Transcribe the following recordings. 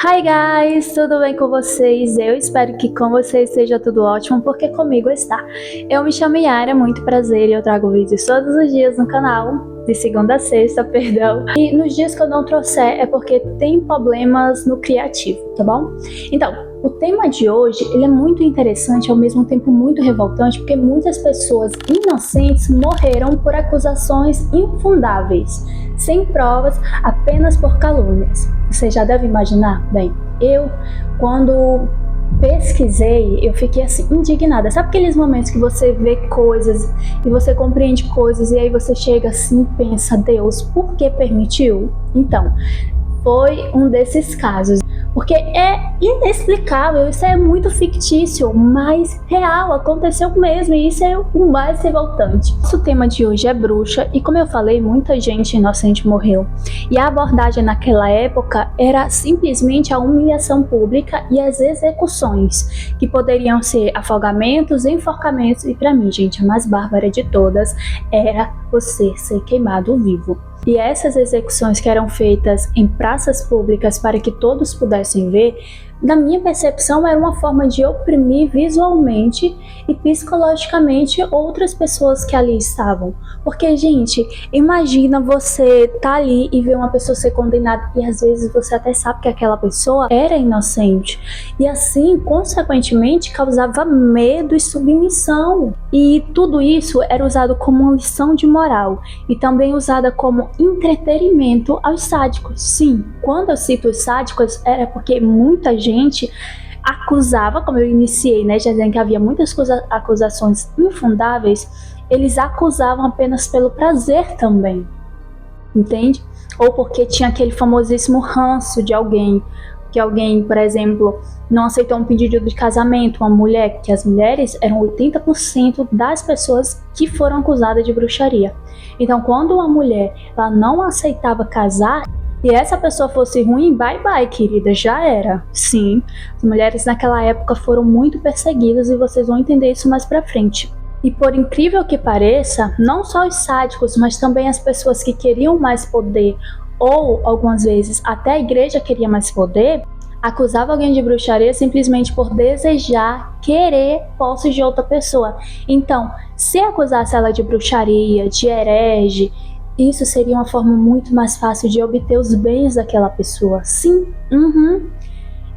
Hi guys, tudo bem com vocês? Eu espero que com vocês seja tudo ótimo, porque comigo está. Eu me chamo Yara, muito prazer, e eu trago vídeos todos os dias no canal, de segunda a sexta, perdão. E nos dias que eu não trouxer é porque tem problemas no criativo, tá bom? Então, o tema de hoje, ele é muito interessante, ao mesmo tempo muito revoltante, porque muitas pessoas inocentes morreram por acusações infundáveis, sem provas, apenas por calúnias. Você já deve imaginar? Bem, quando pesquisei, eu fiquei assim, indignada. Sabe aqueles momentos que você vê coisas e você compreende coisas e aí você chega assim e pensa, Deus, por que permitiu? Então, foi um desses casos. Porque é inexplicável, isso é muito fictício, mas real, aconteceu mesmo, e isso é o mais revoltante. Nosso tema de hoje é bruxa, e como eu falei, muita gente inocente morreu. E a abordagem naquela época era simplesmente a humilhação pública e as execuções, que poderiam ser afogamentos, enforcamentos, e pra mim, gente, a mais bárbara de todas era você ser queimado vivo. E essas execuções que eram feitas em praças públicas para que todos pudessem ver, na minha percepção, era uma forma de oprimir visualmente e psicologicamente outras pessoas que ali estavam. Porque, gente, imagina você tá ali e ver uma pessoa ser condenada e às vezes você até sabe que aquela pessoa era inocente. E assim, consequentemente, causava medo e submissão. E tudo isso era usado como uma lição de moral e também usada como entretenimento aos sádicos. Sim, quando eu cito os sádicos, era porque muita gente acusava, como eu iniciei, já dizendo que havia muitas acusações infundáveis, eles acusavam apenas pelo prazer também, entende? Ou porque tinha aquele famosíssimo ranço de alguém, que alguém, por exemplo, não aceitou um pedido de casamento, uma mulher, que as mulheres eram 80% das pessoas que foram acusadas de bruxaria. Então, quando uma mulher ela não aceitava casar, e essa pessoa fosse ruim, bye bye, querida, já era. Sim, as mulheres naquela época foram muito perseguidas e vocês vão entender isso mais pra frente. E por incrível que pareça, não só os sádicos, mas também as pessoas que queriam mais poder, ou algumas vezes até a igreja queria mais poder, acusava alguém de bruxaria simplesmente por desejar, querer posse de outra pessoa. Então, se acusasse ela de bruxaria, de herege, isso seria uma forma muito mais fácil de obter os bens daquela pessoa. Sim,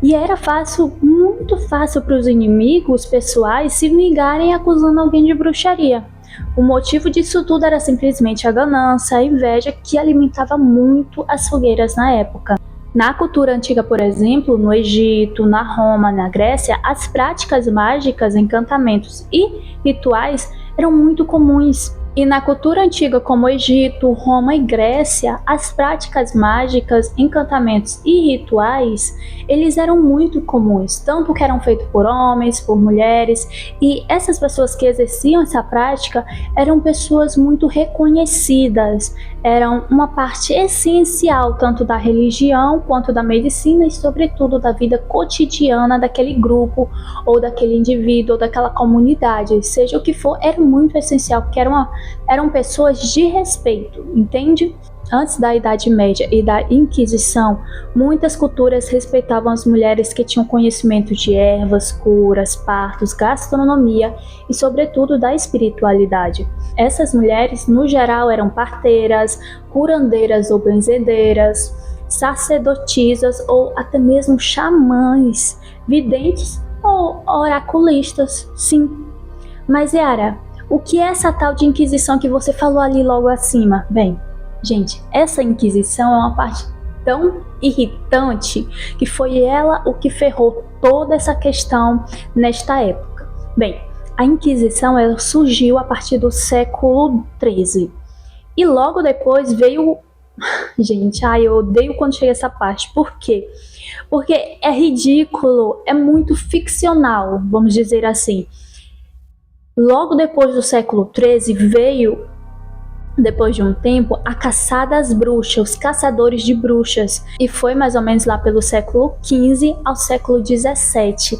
E era fácil, muito fácil para os inimigos pessoais se vingarem acusando alguém de bruxaria. O motivo disso tudo era simplesmente a ganância, a inveja que alimentava muito as fogueiras na época. Na cultura antiga, por exemplo, no Egito, na Roma, na Grécia, as práticas mágicas, encantamentos e rituais eram muito comuns. E na cultura antiga como Egito, Roma e Grécia, as práticas mágicas, encantamentos e rituais, eles eram muito comuns, tanto que eram feitos por homens, por mulheres, e essas pessoas que exerciam essa prática eram pessoas muito reconhecidas, eram uma parte essencial tanto da religião quanto da medicina e sobretudo da vida cotidiana daquele grupo ou daquele indivíduo ou daquela comunidade, seja o que for, era muito essencial, porque eram pessoas de respeito, entende? Antes da Idade Média e da Inquisição, muitas culturas respeitavam as mulheres que tinham conhecimento de ervas, curas, partos, gastronomia e, sobretudo, da espiritualidade. Essas mulheres, no geral, eram parteiras, curandeiras ou benzedeiras, sacerdotisas ou até mesmo xamãs, videntes ou oraculistas, sim. Mas, Yara, o que é essa tal de Inquisição que você falou ali logo acima? Bem, gente, essa Inquisição é uma parte tão irritante que foi ela o que ferrou toda essa questão nesta época. Bem, a Inquisição ela surgiu a partir do século XIII e logo depois veio... Gente, eu odeio quando chega essa parte. Por quê? Porque é ridículo, é muito ficcional, vamos dizer assim. Logo depois do século XIII veio, depois de um tempo, a caçada às bruxas, os caçadores de bruxas, e foi mais ou menos lá pelo século XV ao século XVII.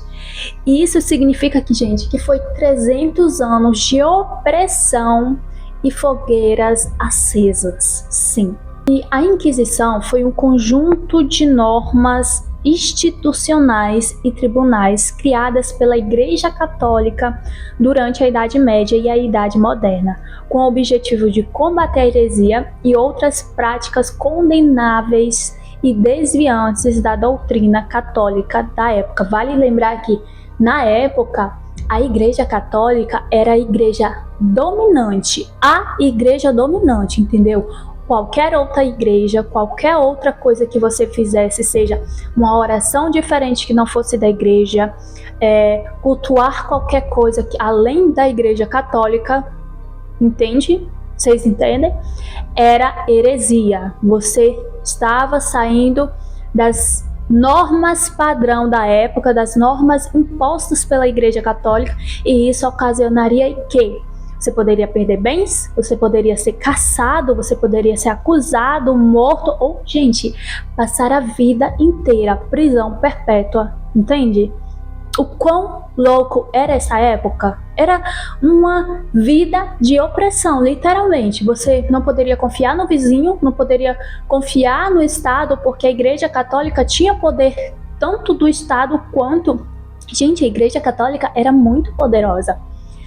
E isso significa que, gente, que foi 300 anos de opressão e fogueiras acesas, sim. E a Inquisição foi um conjunto de normas institucionais e tribunais criadas pela Igreja Católica durante a Idade Média e a Idade Moderna, com o objetivo de combater a heresia e outras práticas condenáveis e desviantes da doutrina católica da época. Vale lembrar que, na época, a Igreja Católica era a igreja dominante, entendeu? Qualquer outra igreja, qualquer outra coisa que você fizesse, seja uma oração diferente que não fosse da igreja, cultuar qualquer coisa que além da Igreja Católica, entende? Vocês entendem? Era heresia. Você estava saindo das normas padrão da época, das normas impostas pela Igreja Católica, e isso ocasionaria que você poderia perder bens, você poderia ser caçado, você poderia ser acusado, morto, ou, gente, passar a vida inteira, prisão perpétua, entende? O quão louco era essa época? Era uma vida de opressão, literalmente. Você não poderia confiar no vizinho, não poderia confiar no Estado, porque a Igreja Católica tinha poder tanto do Estado quanto... Gente, a Igreja Católica era muito poderosa.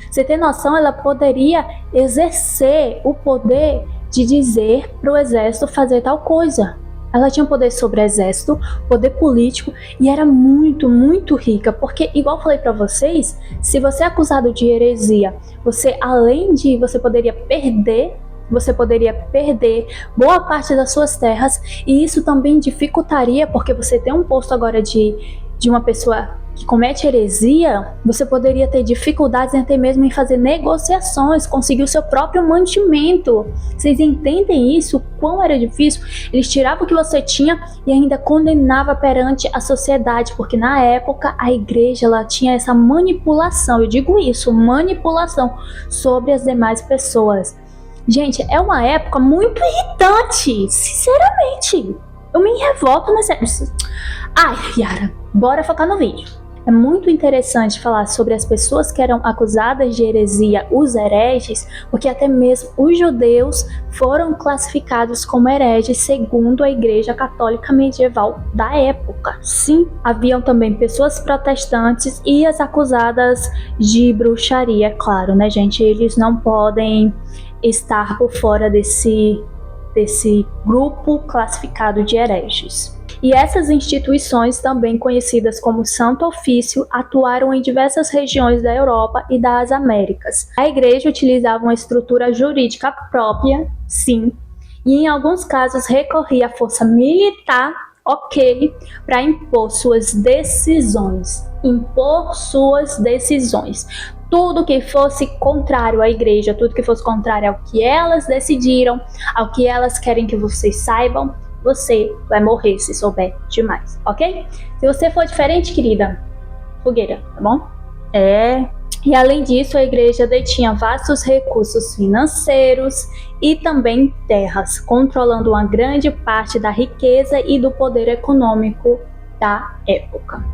Você tem noção, ela poderia exercer o poder de dizer para o exército fazer tal coisa. Ela tinha poder sobre o exército, poder político, e era muito, muito rica, porque, igual falei para vocês, se você é acusado de heresia, você, além de, você poderia perder boa parte das suas terras, e isso também dificultaria, porque você tem um posto agora de uma pessoa que comete heresia, você poderia ter dificuldades até mesmo em fazer negociações, conseguir o seu próprio mantimento. Vocês entendem isso? Quão era difícil? Eles tiravam o que você tinha e ainda condenava perante a sociedade, porque na época a igreja ela tinha essa manipulação, eu digo isso, manipulação sobre as demais pessoas. Gente, é uma época muito irritante, sinceramente. Eu me revolto nessa... Ai, Yara, bora focar no vídeo. É muito interessante falar sobre as pessoas que eram acusadas de heresia, os hereges, porque até mesmo os judeus foram classificados como hereges segundo a Igreja Católica Medieval da época. Sim, haviam também pessoas protestantes e as acusadas de bruxaria, claro, né, gente? Eles não podem estar por fora desse grupo classificado de hereges. E essas instituições, também conhecidas como Santo Ofício, atuaram em diversas regiões da Europa e das Américas. A igreja utilizava uma estrutura jurídica própria, sim, e em alguns casos recorria à força militar, para impor suas decisões. Tudo que fosse contrário à igreja, tudo que fosse contrário ao que elas decidiram, ao que elas querem que vocês saibam, você vai morrer se souber demais, ok? Se você for diferente, querida, fogueira, tá bom? E além disso, a igreja detinha vastos recursos financeiros e também terras, controlando uma grande parte da riqueza e do poder econômico da época.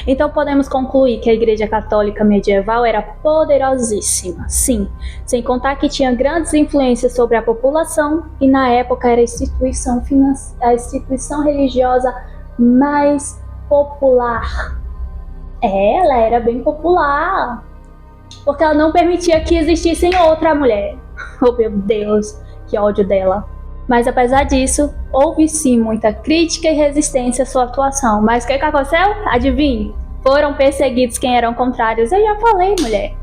Então podemos concluir que a Igreja Católica Medieval era poderosíssima, sim, sem contar que tinha grandes influências sobre a população e na época era a instituição religiosa mais popular. Ela era bem popular, porque ela não permitia que existisse outra mulher. Oh meu Deus, que ódio dela. Mas apesar disso, houve sim muita crítica e resistência à sua atuação. Mas o que aconteceu? Adivinhe? Foram perseguidos quem eram contrários. Eu já falei, mulher.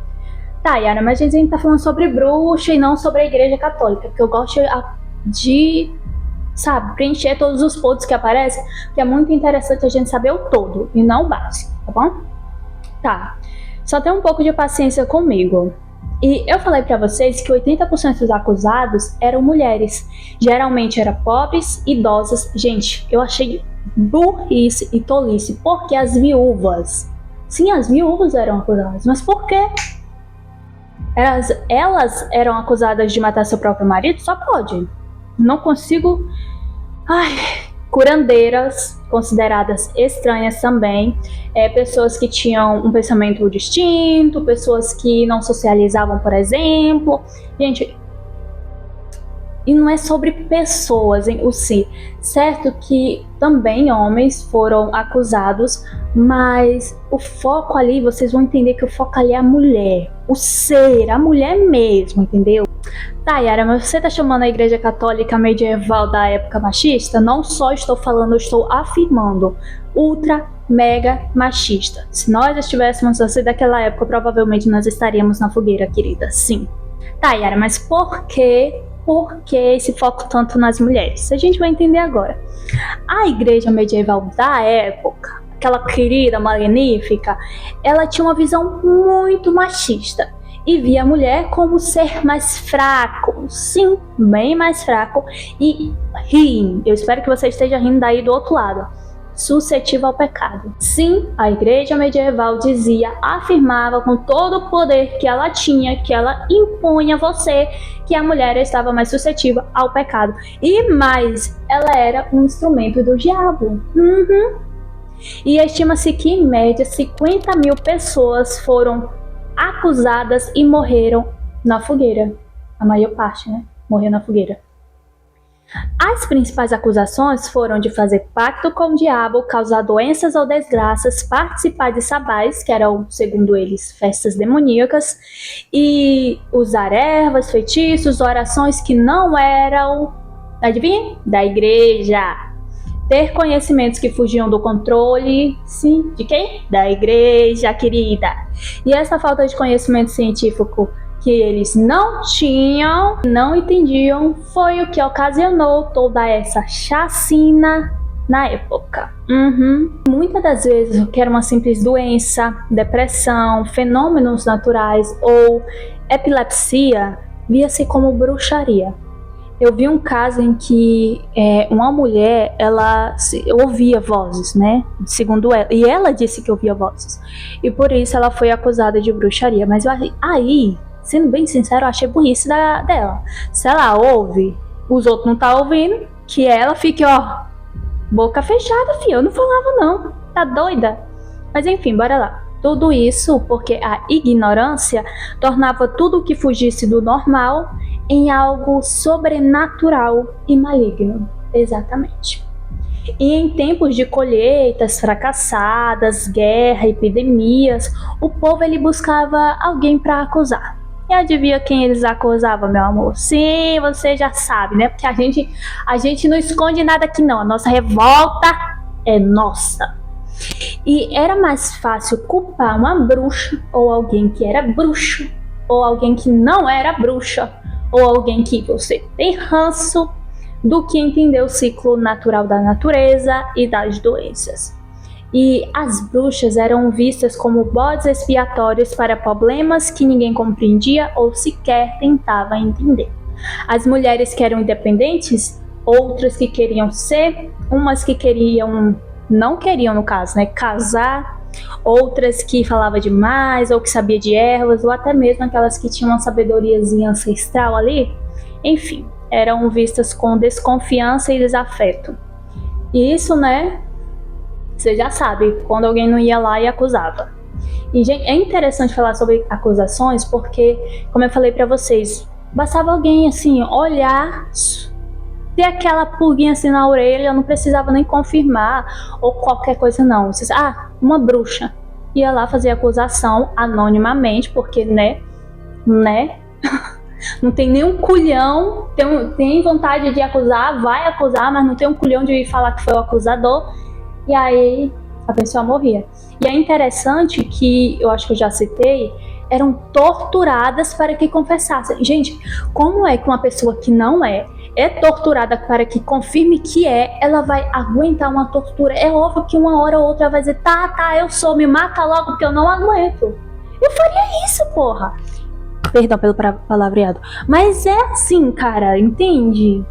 Tá, Yara, mas a gente tá falando sobre bruxa e não sobre a Igreja Católica. Porque eu gosto de sabe, preencher todos os pontos que aparecem. Que é muito interessante a gente saber o todo e não o básico, tá bom? Tá. Só tem um pouco de paciência comigo. E eu falei pra vocês que 80% dos acusados eram mulheres. Geralmente eram pobres, idosas. Gente, eu achei burrice e tolice. Porque as viúvas... Sim, as viúvas eram acusadas. Mas por quê? Elas eram acusadas de matar seu próprio marido? Só pode. Não consigo... Ai... Curandeiras, consideradas estranhas também, pessoas que tinham um pensamento distinto, pessoas que não socializavam, por exemplo. Gente, E não é sobre pessoas em si. Certo que também homens foram acusados, mas o foco ali, vocês vão entender que o foco ali é a mulher. O ser, a mulher mesmo, entendeu? Tá, Yara, mas você tá chamando a Igreja Católica medieval da época machista? Não só estou falando, eu estou afirmando. Ultra, mega machista. Se nós estivéssemos assim daquela época, provavelmente nós estaríamos na fogueira, querida. Sim. Tá, Yara, mas por que esse foco tanto nas mulheres? A gente vai entender agora. A igreja medieval da época, aquela querida magnífica, ela tinha uma visão muito machista e via a mulher como ser mais fraco, sim, bem mais fraco, e riem. Eu espero que você esteja rindo daí do outro lado. Suscetível ao pecado. Sim, a igreja medieval dizia, afirmava com todo o poder que ela tinha, que ela impunha a você, que a mulher estava mais suscetível ao pecado. E mais, ela era um instrumento do diabo. E estima-se que em média 50 mil pessoas foram acusadas e morreram na fogueira. A maior parte, né? Morreu na fogueira. As principais acusações foram de fazer pacto com o diabo, causar doenças ou desgraças, participar de sabás, que eram, segundo eles, festas demoníacas, e usar ervas, feitiços, orações que não eram, adivinha? Da igreja. Ter conhecimentos que fugiam do controle, sim, de quem? Da igreja, querida. E essa falta de conhecimento científico que eles não tinham, não entendiam, foi o que ocasionou toda essa chacina na época. Muitas das vezes o que era uma simples doença, depressão, fenômenos naturais ou epilepsia, via-se como bruxaria. Eu vi um caso em que uma mulher, ela ouvia vozes, né? Segundo ela. E ela disse que ouvia vozes. E por isso ela foi acusada de bruxaria. Mas aí, sendo bem sincero, eu achei burrice dela. Se ela ouve, os outros não tá ouvindo, que ela fique, ó, boca fechada, filha. Eu não falava não. Tá doida? Mas enfim, bora lá. Tudo isso porque a ignorância tornava tudo o que fugisse do normal em algo sobrenatural e maligno. Exatamente. E em tempos de colheitas fracassadas, guerra, epidemias, o povo ele buscava alguém para acusar. E adivinha quem eles acusavam, meu amor? Sim, você já sabe, né? Porque a gente não esconde nada aqui não. A nossa revolta é nossa. E era mais fácil culpar uma bruxa, ou alguém que era bruxo, ou alguém que não era bruxa, ou alguém que você tem ranço, do que entender o ciclo natural da natureza e das doenças. E as bruxas eram vistas como bodes expiatórios para problemas que ninguém compreendia ou sequer tentava entender. As mulheres que eram independentes, outras que queriam ser, umas que não queriam no caso, né, casar, outras que falava demais ou que sabia de ervas, ou até mesmo aquelas que tinham uma sabedoriazinha ancestral ali, enfim, eram vistas com desconfiança e desafeto. E isso, né, você já sabe, quando alguém não ia lá e acusava. E, gente, é interessante falar sobre acusações porque, como eu falei pra vocês, bastava alguém, assim, olhar, ter aquela pulguinha assim na orelha, não precisava nem confirmar ou qualquer coisa não. Vocês, uma bruxa. Ia lá fazer acusação anonimamente, porque, né, não tem nenhum culhão, tem vontade de acusar, vai acusar, mas não tem um culhão de falar que foi o acusador. E aí a pessoa morria. E é interessante que, eu acho que eu já citei, eram torturadas para que confessassem. Gente, como é que uma pessoa que não é torturada para que confirme que ela vai aguentar uma tortura? É óbvio que uma hora ou outra vai dizer, tá, eu sou, me mata logo porque eu não aguento. Eu faria isso, porra. Perdão pelo palavreado. Mas é assim, cara, entende?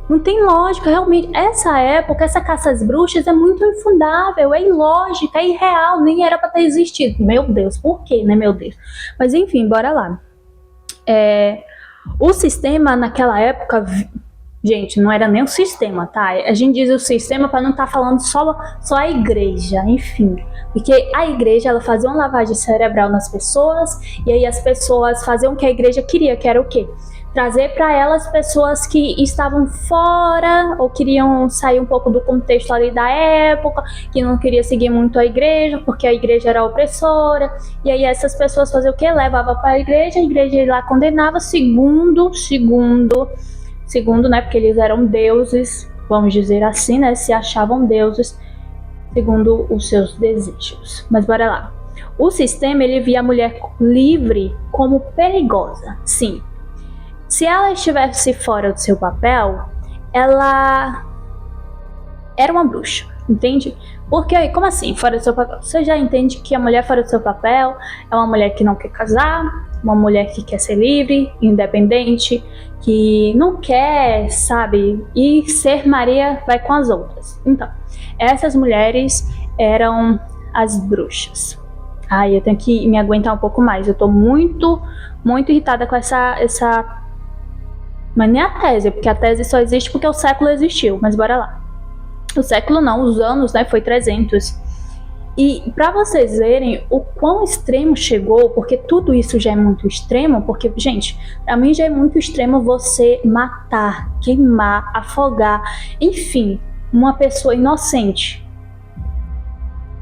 Não tem lógica, realmente. Essa época, essa caça às bruxas é muito infundável, é ilógica, é irreal, nem era pra ter existido. Meu Deus, por quê, né, meu Deus? Mas enfim, bora lá. O sistema naquela época, gente, não era nem o sistema, tá? A gente diz o sistema para não estar falando só a igreja, enfim. Porque a igreja, ela fazia uma lavagem cerebral nas pessoas, e aí as pessoas faziam o que a igreja queria, que era o quê? trazer para elas pessoas que estavam fora ou queriam sair um pouco do contexto ali da época, que não queria seguir muito a igreja, porque a igreja era opressora. E aí essas pessoas faziam o quê? Levava para a igreja ia lá condenava segundo, né, porque eles eram deuses, vamos dizer assim, né, se achavam deuses segundo os seus desejos. Mas bora lá. O sistema, ele via a mulher livre como perigosa. Sim. Se ela estivesse fora do seu papel, ela era uma bruxa, entende? Porque, como assim, fora do seu papel? Você já entende que a mulher fora do seu papel é uma mulher que não quer casar, uma mulher que quer ser livre, independente, que não quer, sabe, e ser Maria vai com as outras. Então, essas mulheres eram as bruxas. Ai, eu tenho que me aguentar um pouco mais. Eu tô muito irritada com essa... Mas nem a tese, porque a tese só existe porque o século existiu. Mas bora lá. O século não, os anos, né? Foi 300. E para vocês verem o quão extremo chegou, porque tudo isso já é muito extremo, porque, gente, pra mim já é muito extremo você matar, queimar, afogar, enfim, uma pessoa inocente.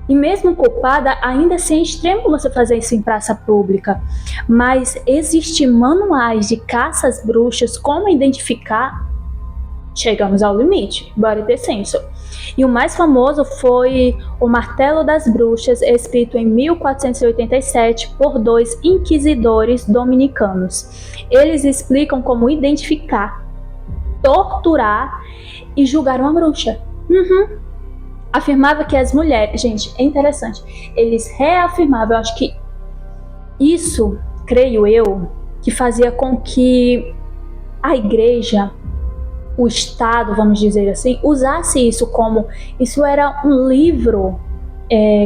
E mesmo culpada, ainda assim é extremo você fazer isso em praça pública. Mas existem manuais de caça às bruxas, como identificar. Chegamos ao limite, bora ter senso. E o mais famoso foi o Martelo das Bruxas, escrito em 1487 por 2 inquisidores dominicanos. Eles explicam como identificar, torturar e julgar uma bruxa. Afirmava que as mulheres... Gente, é interessante. Eles reafirmavam, eu acho que isso, creio eu, que fazia com que a igreja, o Estado, vamos dizer assim, usasse isso como... Isso era um livro,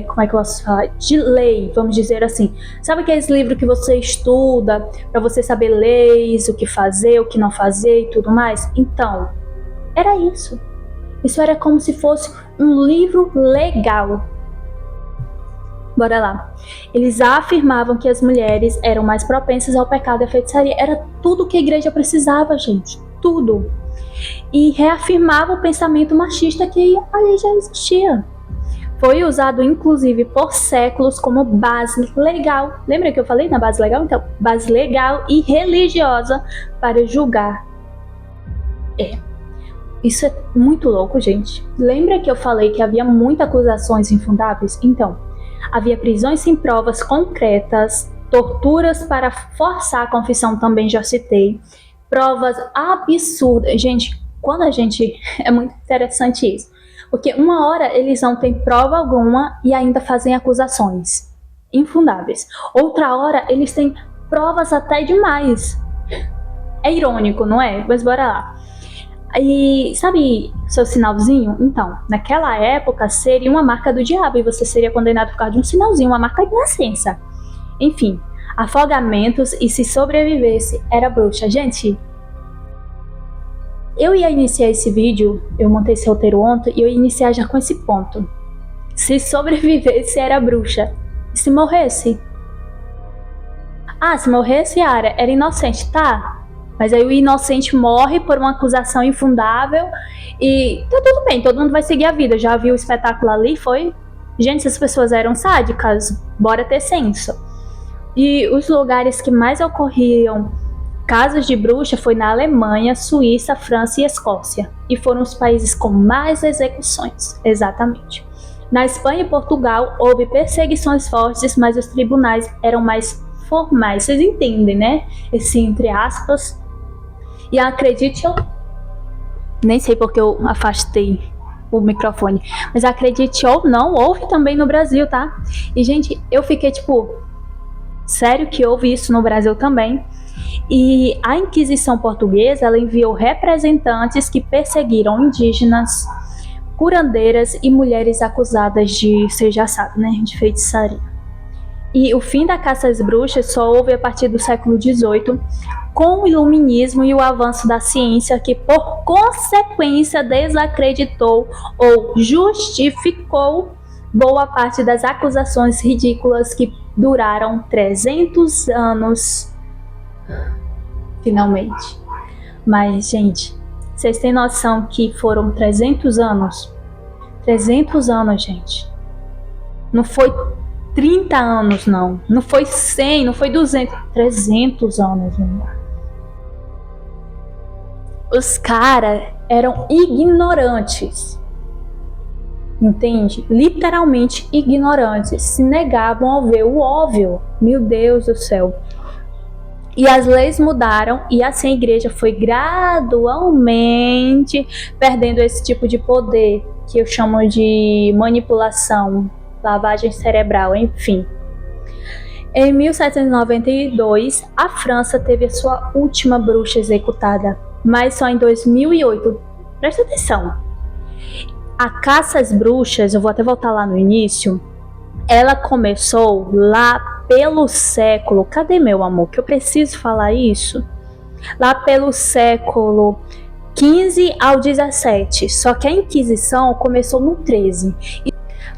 como é que eu posso falar? De lei, vamos dizer assim. Sabe aqueles livros que você estuda para você saber leis, o que fazer, o que não fazer e tudo mais? Então, era isso. Isso era como se fosse um livro legal. Bora lá. Eles afirmavam que as mulheres eram mais propensas ao pecado e à feitiçaria. Era tudo que a igreja precisava, gente. Tudo. E reafirmava o pensamento machista que ali já existia. Foi usado, inclusive, por séculos como base legal. Lembra que eu falei na base legal? Então, base legal e religiosa para julgar. Isso é muito louco, gente. Lembra que eu falei que havia muitas acusações infundáveis? Então, havia prisões sem provas concretas, torturas para forçar a confissão, também já citei, provas absurdas. Gente, quando a gente... É muito interessante isso. Porque uma hora eles não têm prova alguma e ainda fazem acusações infundáveis. Outra hora eles têm provas até demais. É irônico, não é? Mas bora lá. E sabe seu sinalzinho? Então, naquela época seria uma marca do diabo e você seria condenado por causa de um sinalzinho, uma marca de nascença. Enfim, afogamentos e se sobrevivesse era bruxa. Gente, eu ia iniciar esse vídeo, eu montei esse roteiro ontem e eu ia iniciar já com esse ponto. Se sobrevivesse era bruxa. E se morresse? Ah, se morresse, Yara, era inocente, tá? Mas aí o inocente morre por uma acusação infundável e tá tudo bem, todo mundo vai seguir a vida. Já viu o espetáculo ali? Foi? Gente, essas pessoas eram sádicas, bora ter senso. E os lugares que mais ocorriam casos de bruxa foi na Alemanha, Suíça, França e Escócia. E foram os países com mais execuções, exatamente. Na Espanha e Portugal houve perseguições fortes, mas os tribunais eram mais formais. Vocês entendem, né? Esse entre aspas. E acredite ou... Nem sei porque eu afastei o microfone. Mas acredite ou não, houve também no Brasil, tá? E, gente, eu fiquei tipo... Sério que houve isso no Brasil também? E a Inquisição Portuguesa, ela enviou representantes que perseguiram indígenas, curandeiras e mulheres acusadas de, você já sabe, né? De feitiçaria. E o fim da caça às bruxas só houve a partir do século XVIII, com o iluminismo e o avanço da ciência, que por consequência desacreditou ou justificou boa parte das acusações ridículas que duraram 300 anos. finalmente. Mas, gente, vocês têm noção que foram 300 anos? 300 anos, gente. Não foi 30 anos, não. Não foi 100, não foi 200. 300 anos, não. Os caras eram ignorantes. Entende? Literalmente ignorantes. Se negavam a ver o óbvio. Meu Deus do céu. E as leis mudaram e assim a igreja foi gradualmente perdendo esse tipo de poder, que eu chamo de manipulação, lavagem cerebral, enfim. Em 1792, a França teve a sua última bruxa executada, mas só em 2008. Presta atenção. A caça às bruxas, eu vou até voltar lá no início, ela começou lá pelo século... Cadê meu amor? Que eu preciso falar isso. Lá pelo século 15 ao 17. Só que a Inquisição começou no 13.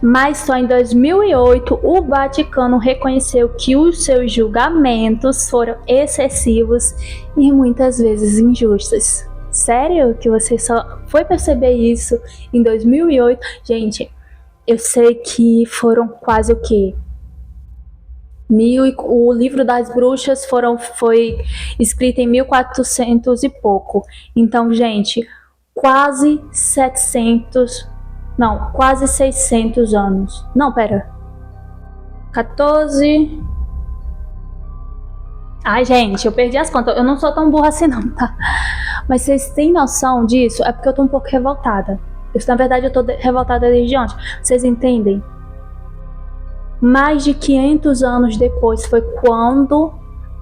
Mas só em 2008 o Vaticano reconheceu que os seus julgamentos foram excessivos e muitas vezes injustos. Sério que você só foi perceber isso em 2008? Gente, eu sei que foram quase o quê? O livro das bruxas foi escrito em 1400 e pouco. Então, gente, quase 600 anos. Não, pera. 14... Ai, gente, eu perdi as contas. Eu não sou tão burra assim não, tá? Mas vocês têm noção disso? É porque eu tô um pouco revoltada. Na verdade, eu tô revoltada desde ontem. Vocês entendem? Mais de 500 anos depois foi quando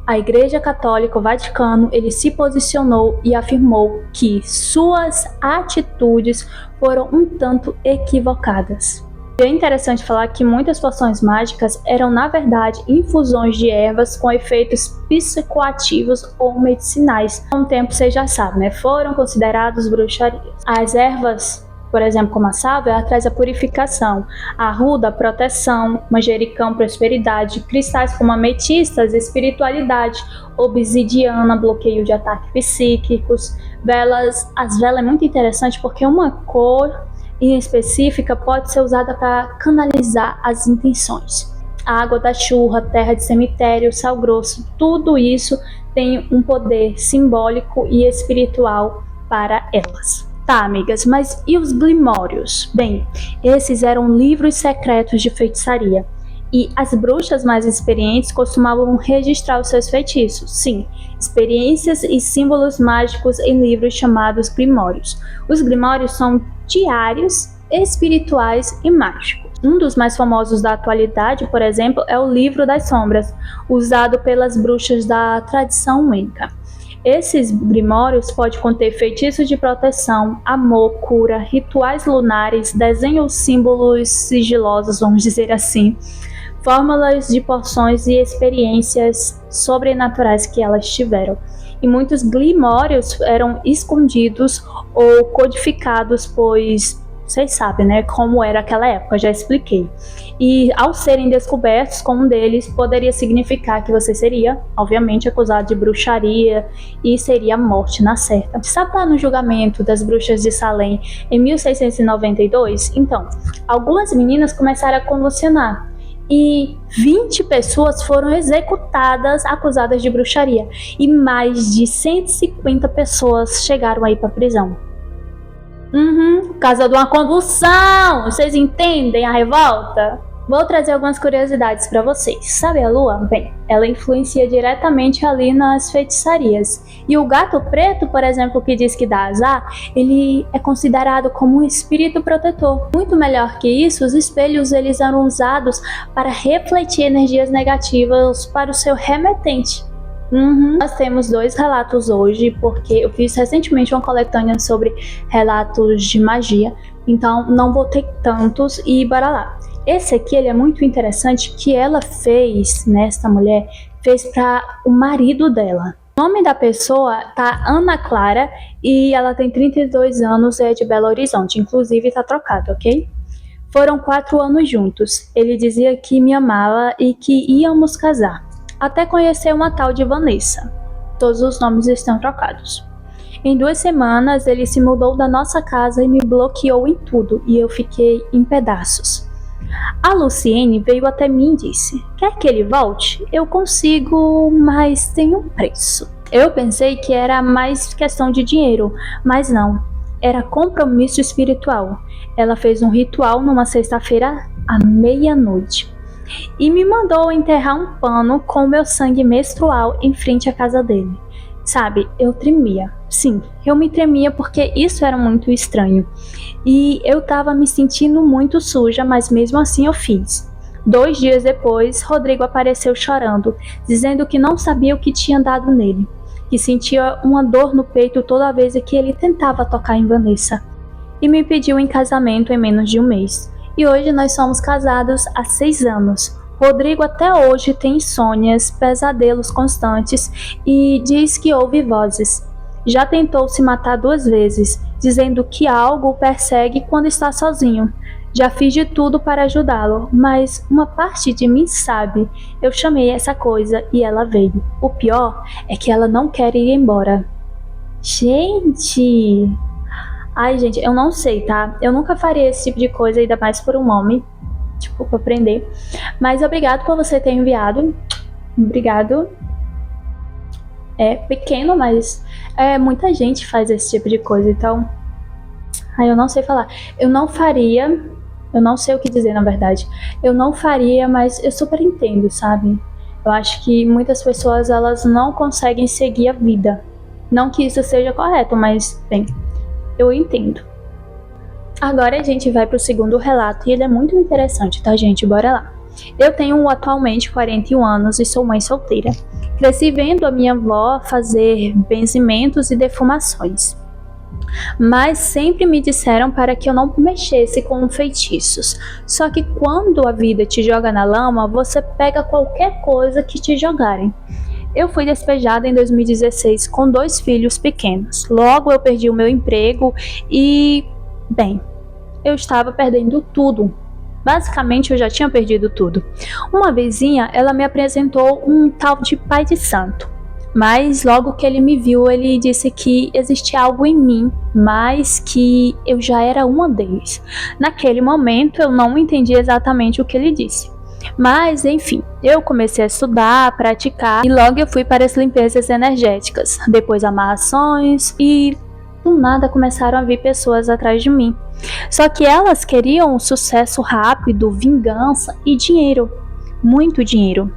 a Igreja Católica, o Vaticano, ele se posicionou e afirmou que suas atitudes foram um tanto equivocadas. É interessante falar que muitas poções mágicas eram, na verdade, infusões de ervas com efeitos psicoativos ou medicinais. Com o tempo, vocês já sabem, né? Foram considerados bruxarias. As ervas, por exemplo, como a sálvia, ela traz a purificação, a arruda, a proteção, manjericão, prosperidade, cristais como ametistas, espiritualidade, obsidiana, bloqueio de ataques psíquicos, velas. As velas é muito interessante porque uma cor em específica pode ser usada para canalizar as intenções. A água da churra, terra de cemitério, sal grosso, tudo isso tem um poder simbólico e espiritual para elas. Tá, amigas, mas e os glimórios? Bem, esses eram livros secretos de feitiçaria. E as bruxas mais experientes costumavam registrar os seus feitiços. Sim, experiências e símbolos mágicos em livros chamados grimórios. Os grimórios são diários espirituais e mágicos. Um dos mais famosos da atualidade, por exemplo, é o Livro das Sombras, usado pelas bruxas da tradição Wicca. Esses grimórios podem conter feitiços de proteção, amor, cura, rituais lunares, desenhos, símbolos sigilosos, vamos dizer assim, fórmulas de poções e experiências sobrenaturais que elas tiveram. E muitos grimórios eram escondidos ou codificados, pois vocês sabem, né, como era aquela época, já expliquei. E ao serem descobertos com um deles, poderia significar que você seria, obviamente, acusado de bruxaria e seria a morte na certa. Sabe lá no julgamento das bruxas de Salem em 1692? Então, algumas meninas começaram a convulsionar e 20 pessoas foram executadas acusadas de bruxaria e mais de 150 pessoas chegaram aí para prisão. Por causa de uma convulsão, vocês entendem a revolta? Vou trazer algumas curiosidades para vocês. Sabe a lua? Bem, ela influencia diretamente ali nas feitiçarias. E o gato preto, por exemplo, que diz que dá azar, ele é considerado como um espírito protetor. Muito melhor que isso, os espelhos eles eram usados para refletir energias negativas para o seu remetente. Nós temos 2 relatos hoje, porque eu fiz recentemente uma coletânea sobre relatos de magia, então não botei tantos e bora lá. Esse aqui ele é muito interessante, que ela fez, né, essa mulher, fez para o marido dela. O nome da pessoa tá Ana Clara e ela tem 32 anos, é de Belo Horizonte, inclusive tá trocado, ok? Foram 4 anos juntos, ele dizia que me amava e que íamos casar, até conhecer uma tal de Vanessa. Todos os nomes estão trocados. Em 2 semanas, ele se mudou da nossa casa e me bloqueou em tudo, e eu fiquei em pedaços. A Luciene veio até mim e disse: quer que ele volte? Eu consigo, mas tem um preço. Eu pensei que era mais questão de dinheiro, mas não. Era compromisso espiritual. Ela fez um ritual numa sexta-feira à meia-noite e me mandou enterrar um pano com meu sangue menstrual em frente à casa dele. Sabe, eu tremia. Sim, eu me tremia porque isso era muito estranho. E eu tava me sentindo muito suja, mas mesmo assim eu fiz. 2 dias depois, Rodrigo apareceu chorando, dizendo que não sabia o que tinha dado nele, que sentia uma dor no peito toda vez que ele tentava tocar em Vanessa. E me pediu em casamento em menos de um mês. E hoje nós somos casados há 6 anos. Rodrigo até hoje tem insônias, pesadelos constantes e diz que ouve vozes. Já tentou se matar 2 vezes, dizendo que algo o persegue quando está sozinho. Já fiz de tudo para ajudá-lo, mas uma parte de mim sabe. Eu chamei essa coisa e ela veio. O pior é que ela não quer ir embora. Gente! Ai, gente, eu não sei, tá? Eu nunca faria esse tipo de coisa, ainda mais por um homem. Tipo, pra aprender. Mas obrigado por você ter enviado. Obrigado. É pequeno, mas muita gente faz esse tipo de coisa, então... Ai, eu não sei falar. Eu não faria... Eu não sei o que dizer, na verdade. Eu não faria, mas eu super entendo, sabe? Eu acho que muitas pessoas, elas não conseguem seguir a vida. Não que isso seja correto, mas, bem, eu entendo. Agora a gente vai pro segundo relato e ele é muito interessante, tá, gente? Bora lá. Eu tenho atualmente 41 anos e sou mãe solteira. Cresci vendo a minha avó fazer benzimentos e defumações. Mas sempre me disseram para que eu não mexesse com feitiços. Só que quando a vida te joga na lama, você pega qualquer coisa que te jogarem. Eu fui despejada em 2016 com 2 filhos pequenos. Logo eu perdi o meu emprego e, bem, eu estava perdendo tudo. Basicamente eu já tinha perdido tudo. Uma vizinha, ela me apresentou um tal de pai de santo. Mas logo que ele me viu, ele disse que existia algo em mim, mas que eu já era uma deles. Naquele momento eu não entendi exatamente o que ele disse. Mas, enfim, eu comecei a estudar, a praticar e logo eu fui para as limpezas energéticas, depois amarrações e do nada começaram a vir pessoas atrás de mim. Só que elas queriam um sucesso rápido, vingança e dinheiro, muito dinheiro.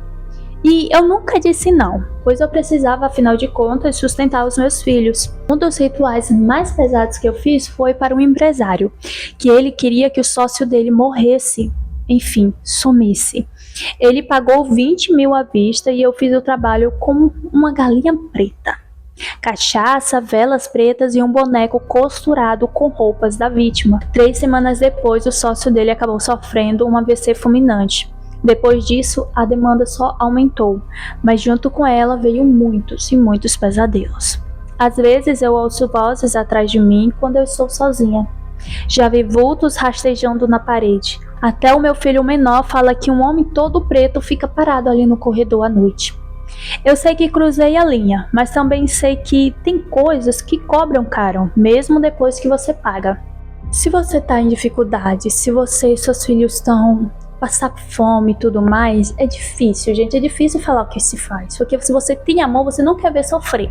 E eu nunca disse não, pois eu precisava, afinal de contas, sustentar os meus filhos. Um dos rituais mais pesados que eu fiz foi para um empresário, que ele queria que o sócio dele morresse. Enfim, sumisse. Ele pagou 20 mil à vista e eu fiz o trabalho com uma galinha preta. Cachaça, velas pretas e um boneco costurado com roupas da vítima. 3 semanas depois, o sócio dele acabou sofrendo um AVC fulminante. Depois disso, a demanda só aumentou, mas junto com ela veio muitos e muitos pesadelos. Às vezes eu ouço vozes atrás de mim quando eu estou sozinha. Já vi vultos rastejando na parede. Até o meu filho menor fala que um homem todo preto fica parado ali no corredor à noite. Eu sei que cruzei a linha, mas também sei que tem coisas que cobram caro, mesmo depois que você paga. Se você está em dificuldade, se você e seus filhos estão passando fome e tudo mais, é difícil, gente, é difícil falar o que se faz, porque se você tem amor, você não quer ver sofrer.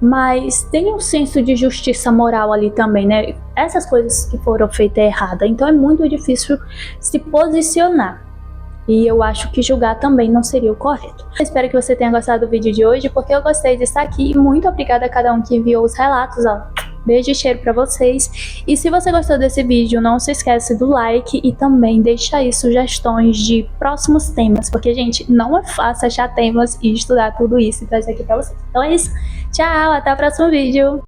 Mas tem um senso de justiça moral ali também, né? Essas coisas que foram feitas erradas, então é muito difícil se posicionar. E eu acho que julgar também não seria o correto. Eu espero que você tenha gostado do vídeo de hoje, porque eu gostei de estar aqui. E muito obrigada a cada um que enviou os relatos, ó. Beijo e cheiro pra vocês. E se você gostou desse vídeo, não se esquece do like e também deixa aí sugestões de próximos temas, porque, gente, não é fácil achar temas e estudar tudo isso e trazer aqui pra vocês. Então é isso. Tchau, até o próximo vídeo.